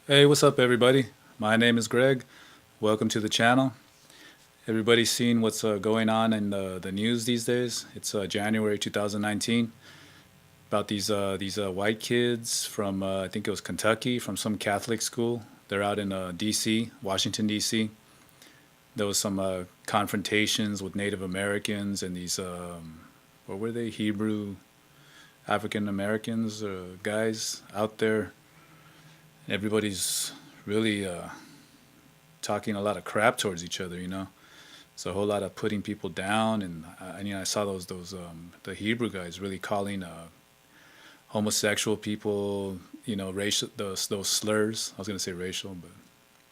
Hey, what's up, everybody? My name is Greg. Welcome to the channel. Everybody's seen what's going on in the news these days. It's January 2019 about these white kids from I think it was Kentucky from some Catholic school. They're out in D.C., Washington D.C. There was some confrontations with Native Americans and these what were they? Hebrew African Americans guys out there. Everybody's really talking a lot of crap towards each other, you know. It's a whole lot of putting people down, and I saw those the Hebrew guys really calling homosexual people, racial those slurs. I was gonna say racial, but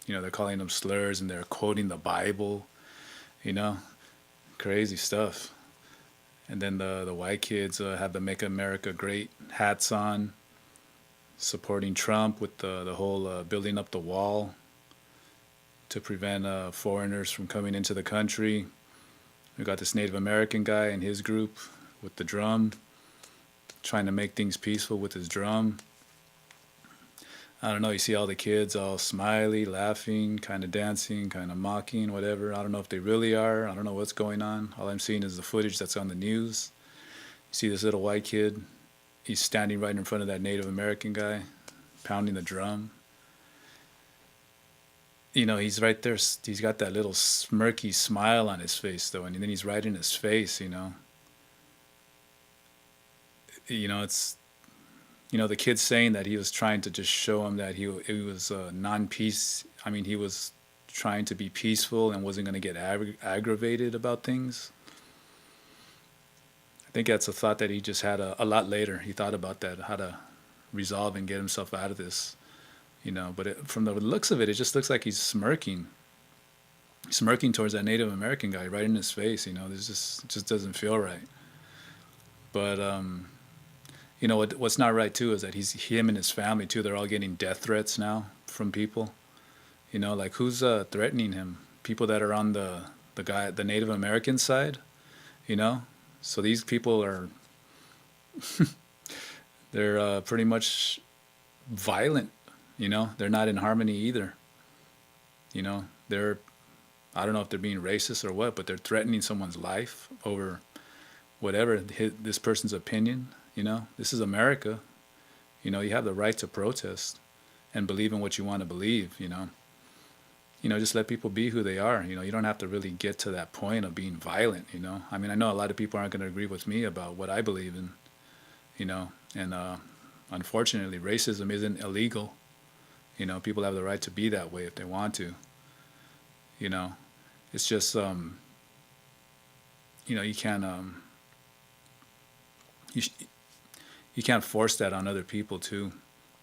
they're calling them slurs, and they're quoting the Bible, you know, crazy stuff. And then the white kids have the "Make America Great" hats on, supporting Trump with the whole building up the wall to prevent foreigners from coming into the country. We got this Native American guy and his group with the drum, trying to make things peaceful with his drum. I don't know, you see all the kids all smiley, laughing, kind of dancing, kind of mocking, whatever. I don't know if they really are. I don't know what's going on. All I'm seeing is the footage that's on the news. You see this little white kid. He's standing right in front of that Native American guy, pounding the drum. He's right there. He's got that little smirky smile on his face, though, and then he's right in his face. It's the kid saying that he was trying to just show him that he was non-peace. I mean, he was trying to be peaceful and wasn't going to get aggravated about things. I think that's a thought that he just had a lot later. He thought about that, how to resolve and get himself out of this. But from the looks of it, it just looks like he's smirking towards that Native American guy right in his face. This just doesn't feel right. But what's not right too is that him and his family too. They're all getting death threats now from people. Like who's threatening him? People that are on the Native American side. So these people are they're pretty much violent. They're not in harmony either. They're I don't know if they're being racist or what, but they're threatening someone's life over whatever this person's opinion. This is America. You have the right to protest and believe in what you want to believe. Just let people be who they are. You don't have to really get to that point of being violent. I mean, I know a lot of people aren't going to agree with me about what I believe in. And unfortunately, racism isn't illegal. People have the right to be that way if they want to. It's just you can't you you can't force that on other people too.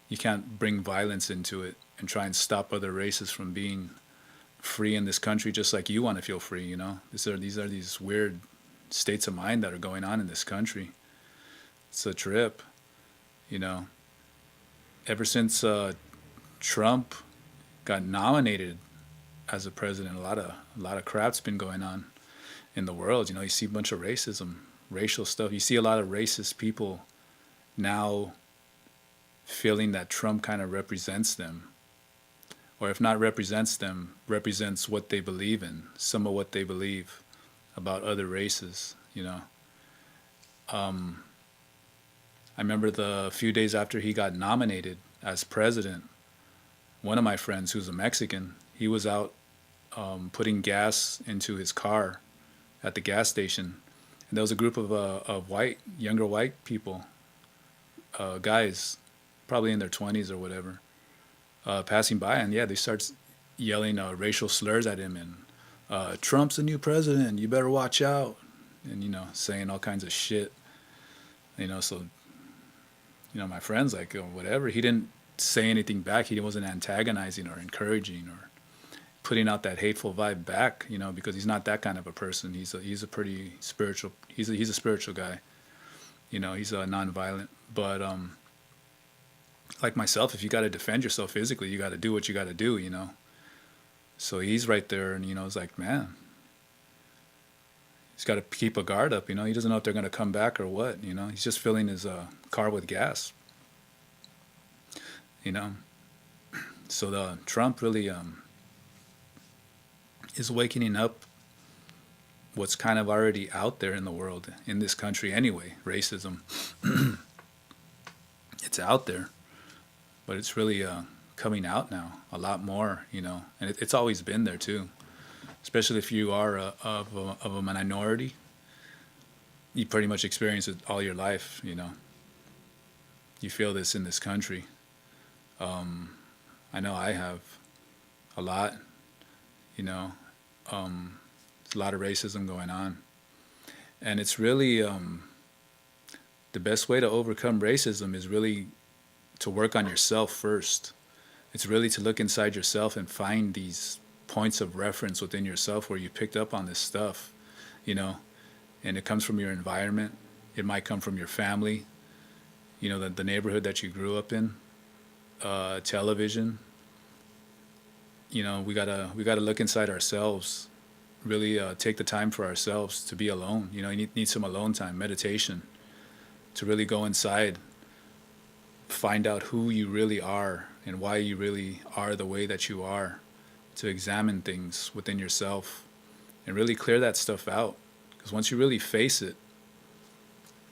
You can't bring violence into it and try and stop other races from being free in this country just like you want to feel free. These weird states of mind that are going on in this country. It's a trip. You know, ever since Trump got nominated as a president, a lot of crap's been going on in the world. You see a bunch of racism, racial stuff. You see a lot of racist people now feeling that Trump kind of represents them, or if not represents them, represents what they believe in, some of what they believe about other races. I remember the few days after he got nominated as president, one of my friends who's a Mexican, he was out putting gas into his car at the gas station. And there was a group of younger white people, guys, probably in their 20s or whatever, passing by. And yeah, they start yelling racial slurs at him and Trump's the new president, you better watch out. And, saying all kinds of shit. So, my friend's like, oh, whatever. He didn't say anything back. He wasn't antagonizing or encouraging or putting out that hateful vibe back, because he's not that kind of a person. He's a pretty spiritual. He's a spiritual guy. He's nonviolent. But like myself, if you got to defend yourself physically, you got to do what you got to do. So he's right there, and it's like, man, he's got to keep a guard up. He doesn't know if they're going to come back or what. He's just filling his car with gas. You know, So the Trump really is waking up what's kind of already out there in the world, in this country anyway. Racism, it's out there, but it's really coming out now a lot more, and it's always been there too. Especially if you are of a minority, you pretty much experience it all your life. You feel this in this country. I know I have a lot. There's a lot of racism going on, and it's really the best way to overcome racism is really to work on yourself first. It's really to look inside yourself and find these points of reference within yourself where you picked up on this stuff, and it comes from your environment. It might come from your family, the neighborhood that you grew up in, television. We gotta look inside ourselves, really take the time for ourselves to be alone. You need some alone time, meditation, to really go inside, find out who you really are and why you really are the way that you are, to examine things within yourself and really clear that stuff out. Because once you really face it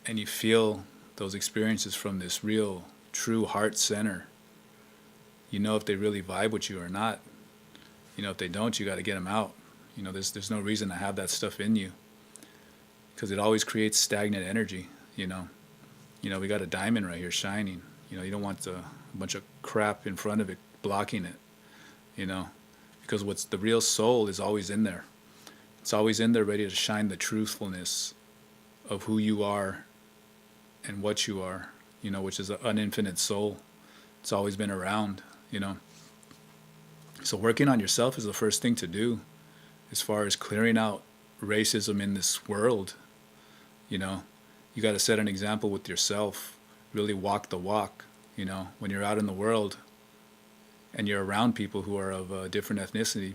and you feel those experiences from this real, true heart center, if they really vibe with you or not. If they don't, you got to get them out. There's no reason to have that stuff in you, because it always creates stagnant energy. We got a diamond right here shining. You don't want a bunch of crap in front of it blocking it. Because what's the real soul is always in there. It's always in there, ready to shine the truthfulness of who you are and what you are. Which is an infinite soul. It's always been around. So working on yourself is the first thing to do, as far as clearing out racism in this world. You got to set an example with yourself, really walk the walk. When you're out in the world and you're around people who are of a different ethnicity,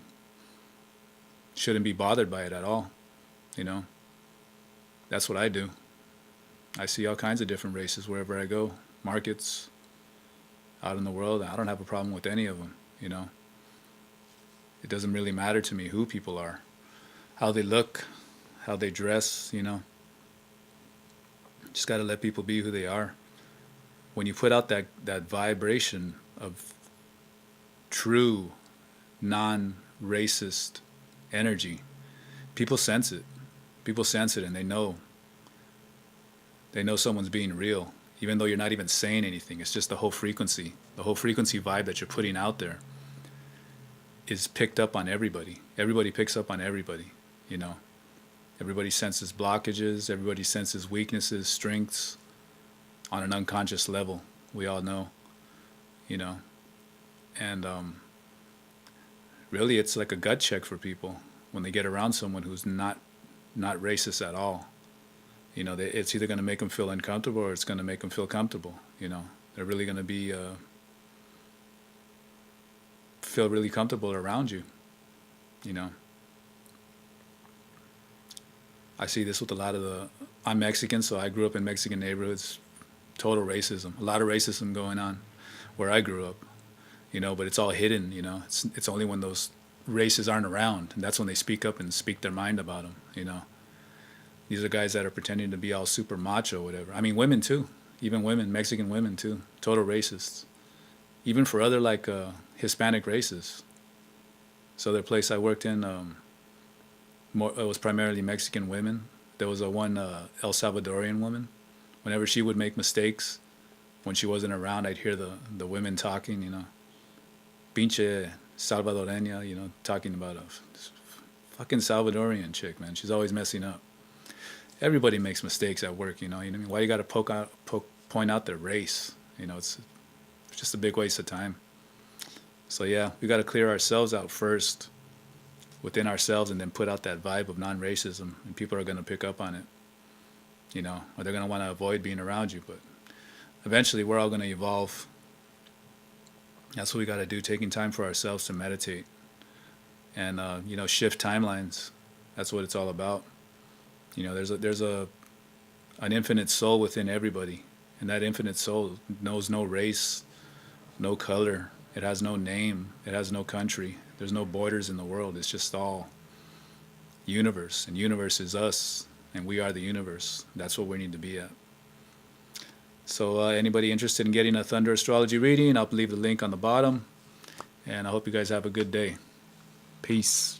shouldn't be bothered by it at all. That's what I do. I see all kinds of different races wherever I go, markets, out in the world. I don't have a problem with any of them. It doesn't really matter to me who people are, how they look, how they dress. Just got to let people be who they are. When you put out that vibration of true, non-racist energy, people sense it. People sense it, and they know. They know someone's being real, even though you're not even saying anything. It's just the whole frequency vibe that you're putting out there is picked up on everybody. Everybody picks up on everybody. Everybody senses blockages. Everybody senses weaknesses, strengths, on an unconscious level. We all know. And really, it's like a gut check for people when they get around someone who's not racist at all. It's either going to make them feel uncomfortable or it's going to make them feel comfortable. They're really going to be feel really comfortable around you. I see this with a lot of I'm Mexican, so I grew up in Mexican neighborhoods. Total racism, a lot of racism going on where I grew up. But it's all hidden. It's only when those races aren't around, and that's when they speak up and speak their mind about them. These are guys that are pretending to be all super macho, whatever. I mean, women too. Even women, Mexican women too. Total racists. Even for other Hispanic races. So the place I worked in, it was primarily Mexican women. There was one El Salvadorian woman. Whenever she would make mistakes, when she wasn't around, I'd hear the women talking, Pinche Salvadoreña, talking about this fucking Salvadorian chick, man. She's always messing up. Everybody makes mistakes at work, you know what I mean? Why you got to point out their race? It's just a big waste of time. So yeah, we got to clear ourselves out first within ourselves, and then put out that vibe of non-racism, and people are going to pick up on it, or they're going to want to avoid being around you. But eventually we're all going to evolve. That's what we got to do, taking time for ourselves to meditate and shift timelines. That's what it's all about. There's an infinite soul within everybody, and that infinite soul knows no race, no color. It has no name. It has no country. There's no borders in the world. It's just all universe, and universe is us, and we are the universe. That's what we need to be at. So anybody interested in getting a Thunder astrology reading, I'll leave the link on the bottom, and I hope you guys have a good day. Peace.